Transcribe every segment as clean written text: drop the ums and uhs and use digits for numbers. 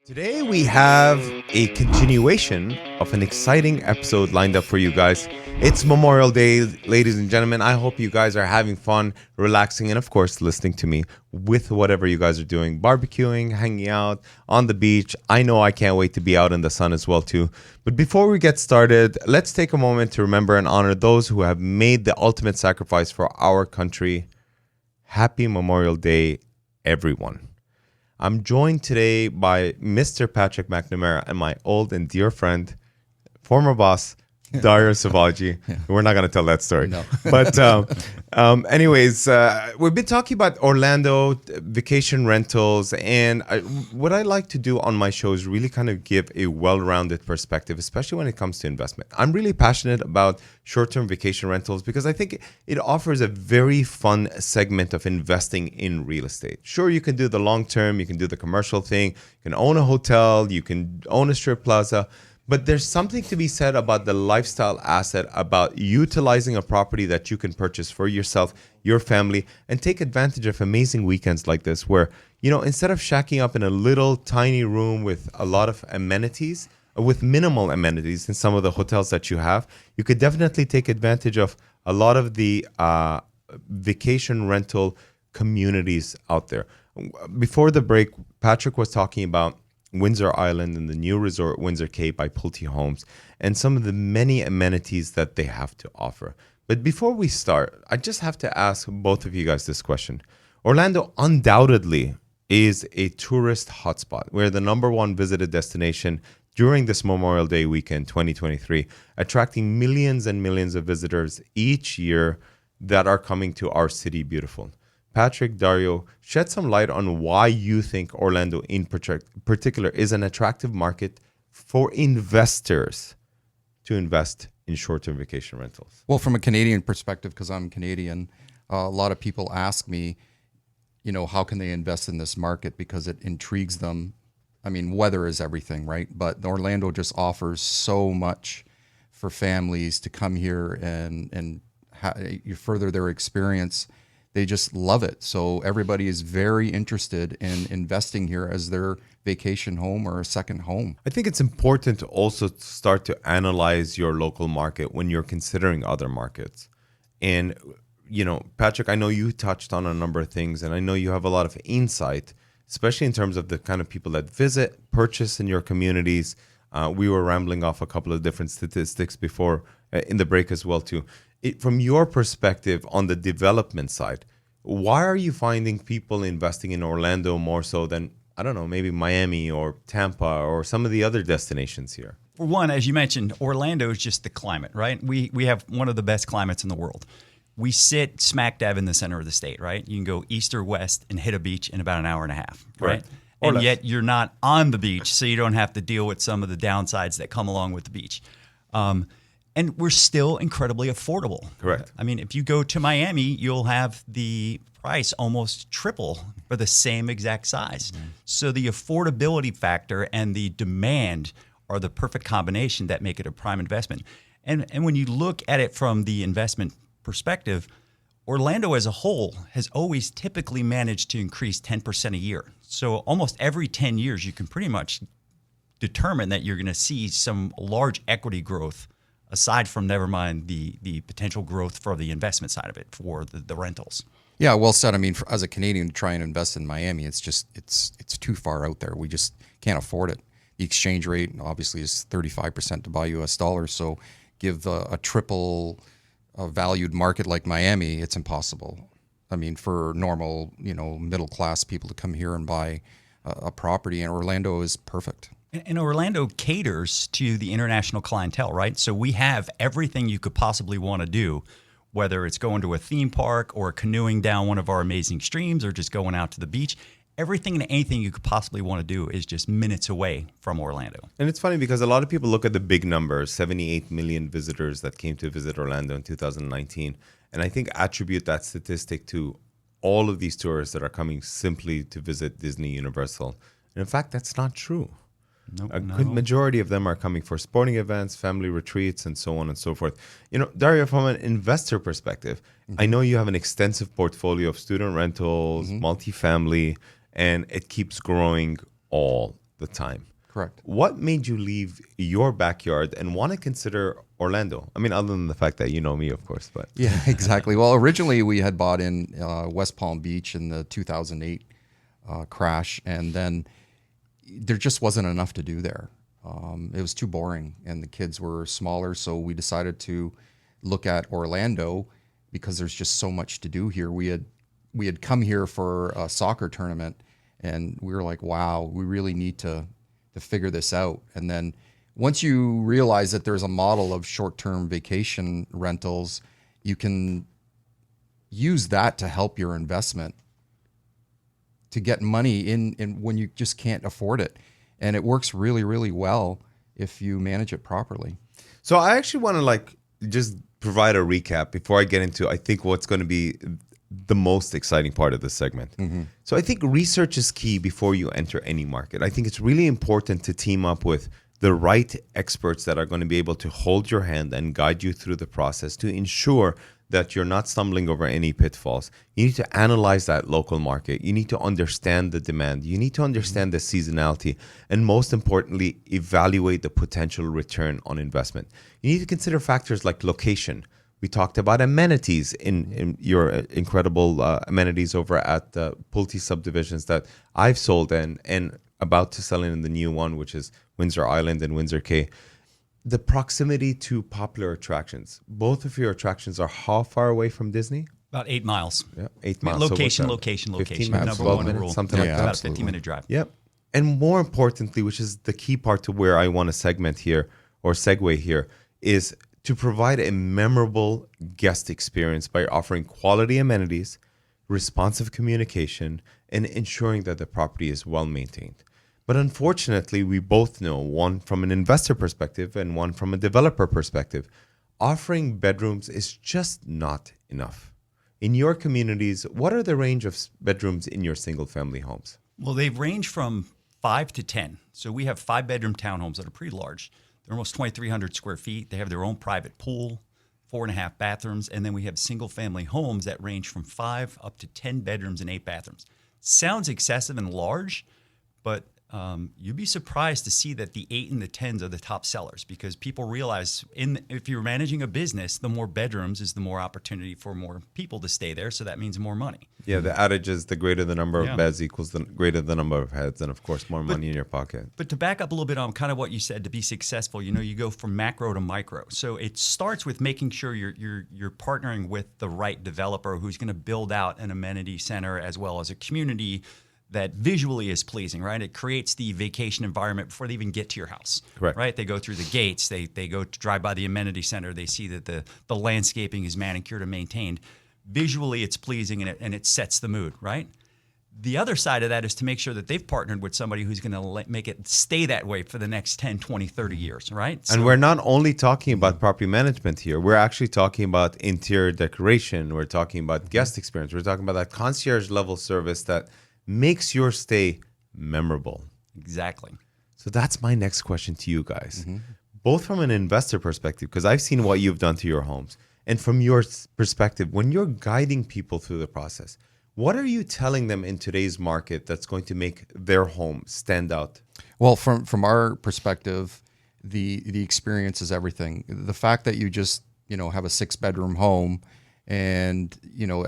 Today we have a continuation of an exciting episode lined up for you guys. It's Memorial Day, ladies and gentlemen. I hope you guys are having fun, relaxing, and of course listening to me with whatever you guys are doing, barbecuing, hanging out on the beach. I know I can't wait to be out in the sun as well too. But before we get started, let's take a moment to remember and honor those who have made the ultimate sacrifice for our country. Happy Memorial Day, everyone. I'm joined today by Mr. Patrick McNamara and my old and dear friend, former boss, Dario Savaji. We're not going to tell that story. No. But anyways, we've been talking about Orlando, vacation rentals, and what I like to do on my show is really kind of give a well-rounded perspective, especially when it comes to investment. I'm really passionate about short-term vacation rentals because I think it offers a very fun segment of investing in real estate. Sure, you can do the long-term, you can do the commercial thing, you can own a hotel, you can own a strip plaza, but there's something to be said about the lifestyle asset, about utilizing a property that you can purchase for yourself, your family, and take advantage of amazing weekends like this where, you know, instead of shacking up in a little tiny room with a lot of amenities, with minimal amenities in some of the hotels that you have, you could definitely take advantage of a lot of the vacation rental communities out there. Before the break, Patrick was talking about Windsor Island and the new resort Windsor Cape by Pulte Homes and some of the many amenities that they have to offer. But before we start, I just have to ask both of you guys this question. Orlando undoubtedly is a tourist hotspot. We're the number one visited destination during this Memorial Day weekend 2023, attracting millions and millions of visitors each year that are coming to our city beautiful. Patrick, Dario, shed some light on why you think Orlando in particular is an attractive market for investors to invest in short-term vacation rentals. Well, from a Canadian perspective, because I'm Canadian, a lot of people ask me, you know, how can they invest in this market because it intrigues them. I mean, weather is everything, right? But Orlando just offers so much for families to come here and you further their experience. They just love it. So everybody is very interested in investing here as their vacation home or a second home. I think it's important to also start to analyze your local market when you're considering other markets. And, you know, Patrick, I know you touched on a number of things, and I know you have a lot of insight, especially in terms of the kind of people that visit, purchase in your communities. We were rambling off a couple of different statistics before in the break as well, too. From your perspective on the development side, why are you finding people investing in Orlando more so than, I don't know, maybe Miami or Tampa or some of the other destinations here? For one, as you mentioned, Orlando is just the climate, right? We have one of the best climates in the world. We sit smack dab in the center of the state, right? You can go east or west and hit a beach in about an hour and a half, right? Or And less. yet you're not on the beach, so you don't have to deal with some of the downsides that come along with the beach. And we're still incredibly affordable. Correct. I mean, if you go to Miami, you'll have the price almost triple for the same exact size. Mm-hmm. So the affordability factor and the demand are the perfect combination that make it a prime investment. And when you look at it from the investment perspective, Orlando as a whole has always typically managed to increase 10% a year. So almost every 10 years, you can pretty much determine that you're going to see some large equity growth aside from, never mind, the potential growth for the investment side of it for the rentals. Yeah, well said. I mean, as a Canadian, to try and invest in Miami, it's too far out there. We just can't afford it. The exchange rate obviously is 35% to buy U.S. dollars. So give a triple valued market like Miami, it's impossible. I mean, for normal, you know, middle class people to come here and buy a property, and Orlando is perfect. And Orlando caters to the international clientele, right? So we have everything you could possibly want to do, whether it's going to a theme park or canoeing down one of our amazing streams or just going out to the beach. Everything and anything you could possibly want to do is just minutes away from Orlando. And it's funny because a lot of people look at the big numbers, 78 million visitors that came to visit Orlando in 2019. And I think attribute that statistic to all of these tourists that are coming simply to visit Disney Universal. And in fact, that's not true. Nope, A good majority of them are coming for sporting events, family retreats, and so on and so forth. You know, Dario, from an investor perspective, I know you have an extensive portfolio of student rentals, multifamily, and it keeps growing all the time. Correct. What made you leave your backyard and want to consider Orlando? I mean, other than the fact that you know me, of course, but Yeah, exactly. Well, originally we had bought in West Palm Beach in the 2008 crash, and then there just wasn't enough to do there. It was too boring, and the kids were smaller, so we decided to look at Orlando because there's just so much to do here. We had come here for a soccer tournament, and we were like, wow, we really need to figure this out. And then once you realize that there's a model of short-term vacation rentals, you can use that to help your investment to get money in when you just can't afford it. And it works really, really well if you manage it properly. So I actually want to just provide a recap before I get into, I think, what's going to be the most exciting part of this segment. So I think research is key before you enter any market. I think it's really important to team up with the right experts that are going to be able to hold your hand and guide you through the process to ensure that you're not stumbling over any pitfalls. You need to analyze that local market. You need to understand the demand. You need to understand the seasonality. And most importantly, evaluate the potential return on investment. You need to consider factors like location. We talked about amenities in your incredible amenities over at the Pulte subdivisions that I've sold and about to sell in the new one, which is Windsor Island and Windsor Cay. The proximity to popular attractions. Both of your attractions are how far away from Disney? About 8 miles. Yeah, 8 miles. Location. 15 Number minutes, 12 one minutes, rule. something like that. About a 15-minute drive. Yep. And more importantly, which is the key part to where I want to segment here or segue here, is to provide a memorable guest experience by offering quality amenities, responsive communication, and ensuring that the property is well maintained. But unfortunately, we both know, one from an investor perspective and one from a developer perspective, offering bedrooms is just not enough. In your communities, what are the range of bedrooms in your single family homes? Well, they range from 5 to 10. So we have 5-bedroom townhomes that are pretty large. They're almost 2,300 square feet. They have their own private pool, 4.5 bathrooms. And then we have single family homes that range from 5 up to 10 bedrooms and 8 bathrooms. Sounds excessive and large, but you'd be surprised to see that the 8 and the 10s are the top sellers because people realize if you're managing a business, the more bedrooms is the more opportunity for more people to stay there. So that means more money. Yeah, the adage is the greater the number of beds equals the greater the number of heads, and of course, more money in your pocket. But to back up a little bit on kind of what you said, to be successful, you go from macro to micro. So it starts with making sure you're partnering with the right developer who's going to build out an amenity center as well as a community that visually is pleasing, right? It creates the vacation environment before they even get to your house. Correct. Right? They go through the gates, they go to drive by the amenity center, they see that the landscaping is manicured and maintained. Visually, it's pleasing and it sets the mood, right? The other side of that is to make sure that they've partnered with somebody who's going to make it stay that way for the next 10, 20, 30 years, right? And we're not only talking about property management here. We're actually talking about interior decoration. We're talking about guest experience. We're talking about that concierge level service that makes your stay memorable. Exactly. So that's my next question to you guys. Both from an investor perspective, because I've seen what you've done to your homes, and from your perspective, when you're guiding people through the process, what are you telling them in today's market that's going to make their home stand out? Well, from our perspective, the experience is everything. The fact that you just have a 6-bedroom home and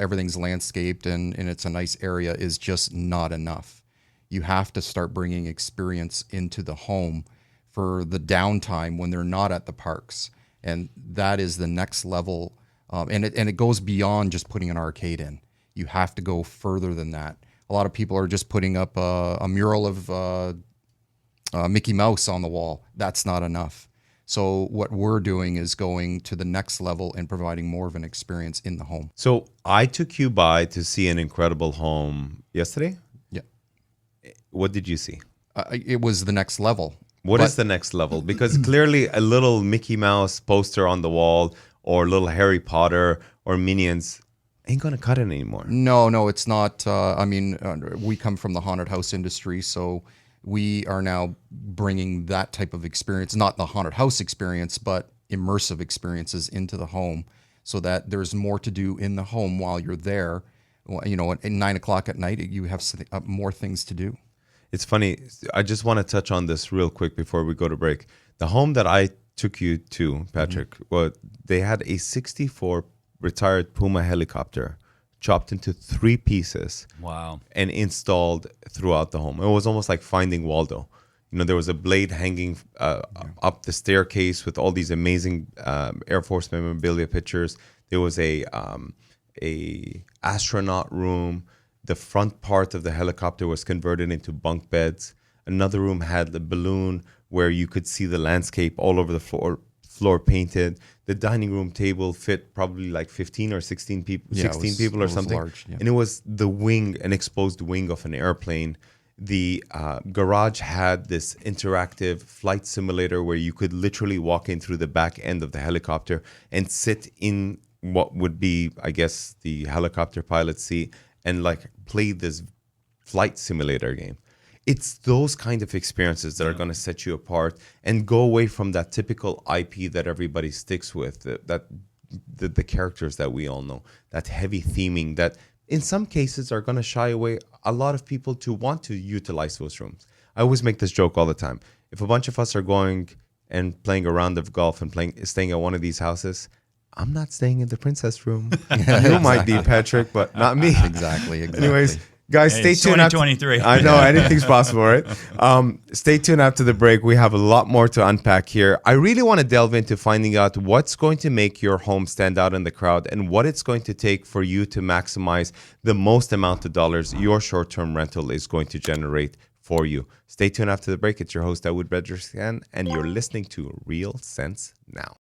everything's landscaped and it's a nice area is just not enough. You have to start bringing experience into the home for the downtime when they're not at the parks, and that is the next level. And it goes beyond just putting an arcade in. You have to go further than that. A lot of people are just putting up a mural of Mickey Mouse on the wall. That's not enough. So what we're doing is going to the next level and providing more of an experience in the home. So I took you by to see an incredible home yesterday. Yeah. What did you see? It was the next level. What is the next level? Because clearly a little Mickey Mouse poster on the wall or little Harry Potter or Minions ain't going to cut it anymore. No, it's not. We come from the haunted house industry, so we are now bringing that type of experience, not the haunted house experience, but immersive experiences into the home so that there's more to do in the home while you're there. At 9 o'clock at night, you have more things to do. It's funny. I just want to touch on this real quick before we go to break. The home that I took you to, Patrick, well, they had a 64 retired Puma helicopter chopped into 3 pieces. Wow. And installed throughout the home. It was almost like Finding Waldo. There was a blade hanging up the staircase with all these amazing Air Force memorabilia pictures. There was a astronaut room. The front part of the helicopter was converted into bunk beds. Another room had the balloon where you could see the landscape all over the floor painted. The dining room table fit probably like 15 or 16 people, 16 people or something. Large, yeah. And it was the wing, an exposed wing of an airplane. The garage had this interactive flight simulator where you could literally walk in through the back end of the helicopter and sit in what would be, I guess, the helicopter pilot seat and like play this flight simulator game. It's those kind of experiences that are going to set you apart and go away from that typical IP that everybody sticks with, the characters that we all know, that heavy theming that in some cases are going to shy away a lot of people to want to utilize those rooms. I always make this joke all the time. If a bunch of us are going and playing a round of golf and staying at one of these houses, I'm not staying in the princess room. You might be, Patrick, but not me. Exactly. Anyways, guys, stay It's tuned. 2023. I know anything's possible, right? Stay tuned after the break. We have a lot more to unpack here. I really want to delve into finding out what's going to make your home stand out in the crowd and what it's going to take for you to maximize the most amount of dollars your short-term rental is going to generate for you. Stay tuned after the break. It's your host, Dawood Bedrosian, and you're listening to Real Sense Now.